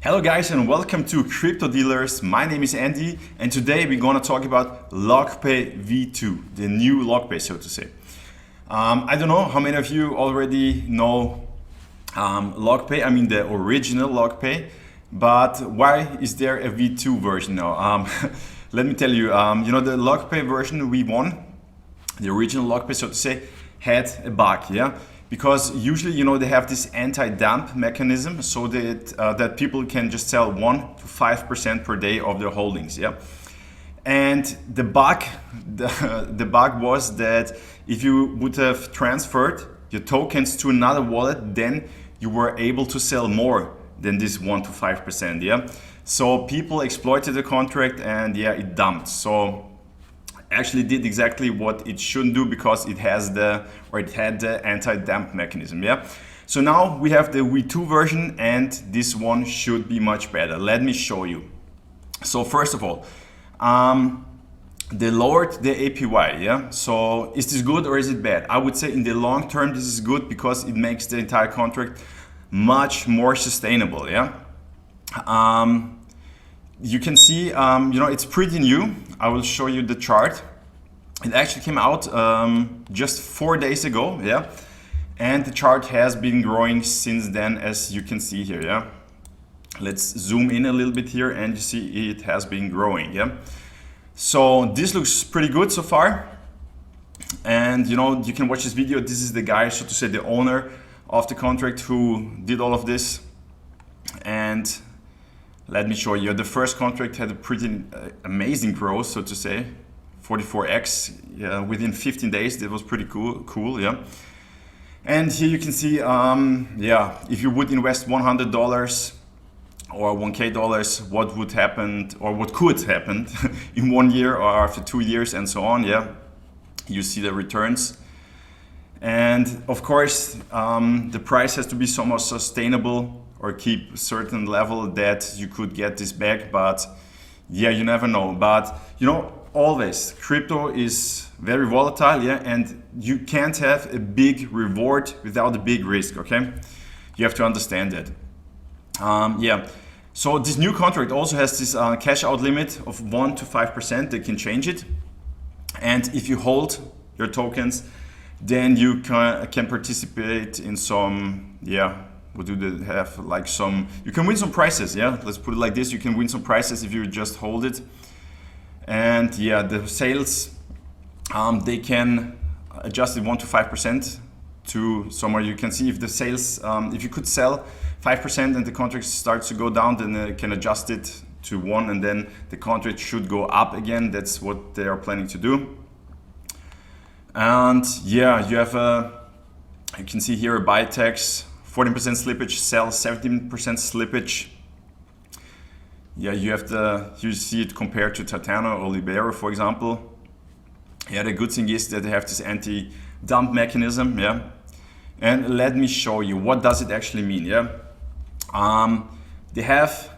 Hello guys and welcome to Crypto Dealers. My name is Andy and today we're gonna talk about LockPay V2, the new LockPay, so to say. I don't know how many of you already know LockPay, I mean the original LockPay, but why is there a V2 version now? Let me tell you, the LockPay version V1, the original LockPay, so to say, had a bug, yeah? Because usually, they have this anti-dump mechanism so that people can just sell 1 to 5% per day of their holdings, yeah? And the bug was that if you would have transferred your tokens to another wallet, then you were able to sell more than this 1 to 5%, yeah? So people exploited the contract and yeah, it dumped. So actually did exactly what it shouldn't do because it had the anti-dump mechanism, yeah? So now we have the V2 version and this one should be much better. Let me show you. So first of all, they lowered the APY, yeah? So is this good or is it bad? I would say in the long term this is good because it makes the entire contract much more sustainable, yeah? You can see, it's pretty new. I will show you the chart. It actually came out just 4 days ago, yeah? And the chart has been growing since then, as you can see here, yeah? Let's zoom in a little bit here and you see it has been growing, yeah? So this looks pretty good so far. And you can watch this video. This is the guy, so to say, the owner of the contract who did all of this. And let me show you. The first contract had a pretty amazing growth, so to say, 44x within 15 days. That was pretty cool, yeah. And here you can see, if you would invest $100 or $1K, what would happen or what could happen in 1 year or after 2 years and so on, yeah. You see the returns. And of course, the price has to be somewhat sustainable or keep a certain level that you could get this back, but yeah, you never know. But always crypto is very volatile, yeah, and you can't have a big reward without a big risk, okay? You have to understand that. So this new contract also has this cash out limit of 1 to 5%. They can change it, and if you hold your tokens, then you can participate in some, what do they have, like some, you can win some prizes, yeah, let's put it like this. You can win some prizes if you just hold it. And yeah, the sales, they can adjust it 1 to 5% to somewhere. You can see if the sales, if you could sell 5% and the contract starts to go down, then they can adjust it to 1 and then the contract should go up again. That's what they are planning to do. And yeah, you have you can see here a buy tax, 14% slippage, sell 17% slippage. Yeah, you see it compared to Tatano or Libero, for example. Yeah, the good thing is that they have this anti-dump mechanism, yeah. And let me show you, what does it actually mean, yeah. They have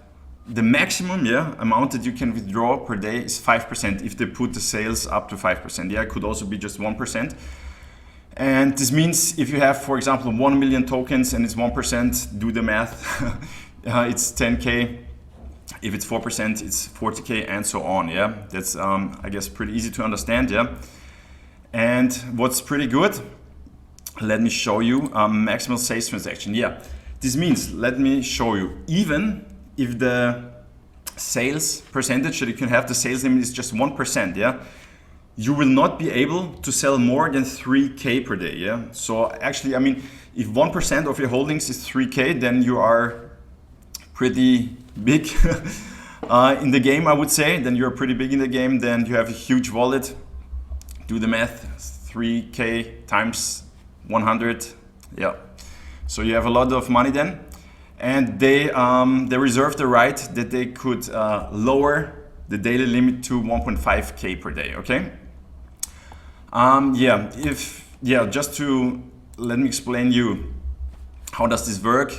the maximum, amount that you can withdraw per day is 5% if they put the sales up to 5%. Yeah, it could also be just 1%. And this means if you have, for example, 1 million tokens and it's 1%, do the math, it's 10K. If it's 4%, it's 40K and so on, yeah. That's, I guess, pretty easy to understand, yeah. And what's pretty good, let me show you, maximal sales transaction, yeah. This means, let me show you, even if the sales percentage that you can have, the sales limit is just 1%, yeah, you will not be able to sell more than 3K per day, yeah. So actually, I mean, if 1% of your holdings is 3K, then you are pretty big in the game, I would say. Then you're pretty big in the game, then you have a huge wallet. Do the math, 3K times 100, yeah. So you have a lot of money then. And they reserve the right that they could lower the daily limit to 1.5K per day, okay? Just to let me explain you how does this work.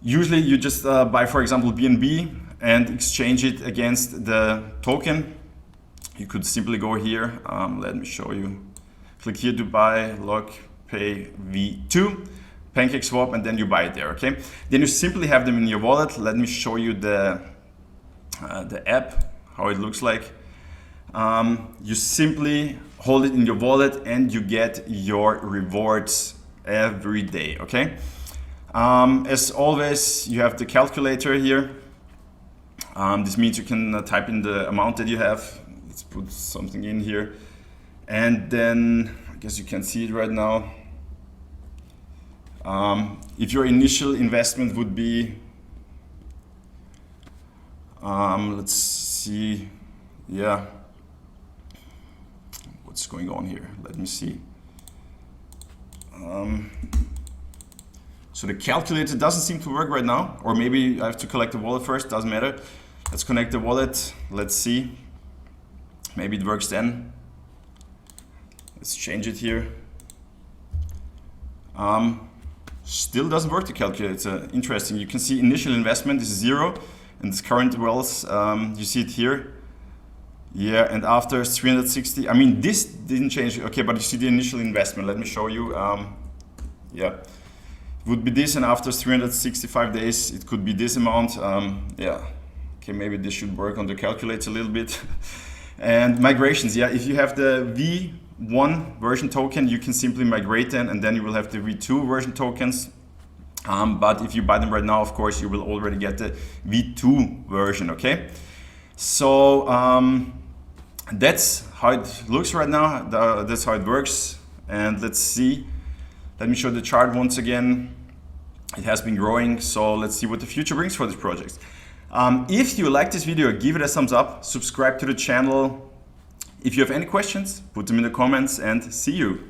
Usually you just buy, for example, BNB and exchange it against the token. You could simply go here, let me show you. Click here to buy LockPay V2. PancakeSwap, and then you buy it there, okay? Then you simply have them in your wallet. Let me show you the app, how it looks like. You simply hold it in your wallet and you get your rewards every day, okay? As always, you have the calculator here. This means you can type in the amount that you have. Let's put something in here. And then, I guess you can see it right now. If your initial investment would be, let's see, yeah. What's going on here? Let me see. So the calculator doesn't seem to work right now, or maybe I have to collect the wallet first, doesn't matter. Let's connect the wallet, let's see. Maybe it works then. Let's change it here. Still doesn't work, the calculator. Interesting. You can see initial investment is 0 and this current wealth, you see it here. Yeah, and after 360, I mean, this didn't change. Okay, but you see the initial investment. Let me show you. Yeah, it would be this, and after 365 days, it could be this amount. Yeah, okay, maybe this should work on the calculator a little bit. And migrations, yeah, if you have the V1 version token, you can simply migrate them, and then you will have the V2 version tokens. But if you buy them right now, of course, you will already get the V2 version, okay? So that's how it looks right now. That's how it works. And let's see. Let me show the chart once again. It has been growing. So let's see what the future brings for this project. If you like this video, give it a thumbs up. Subscribe to the channel. If you have any questions, put them in the comments, and see you.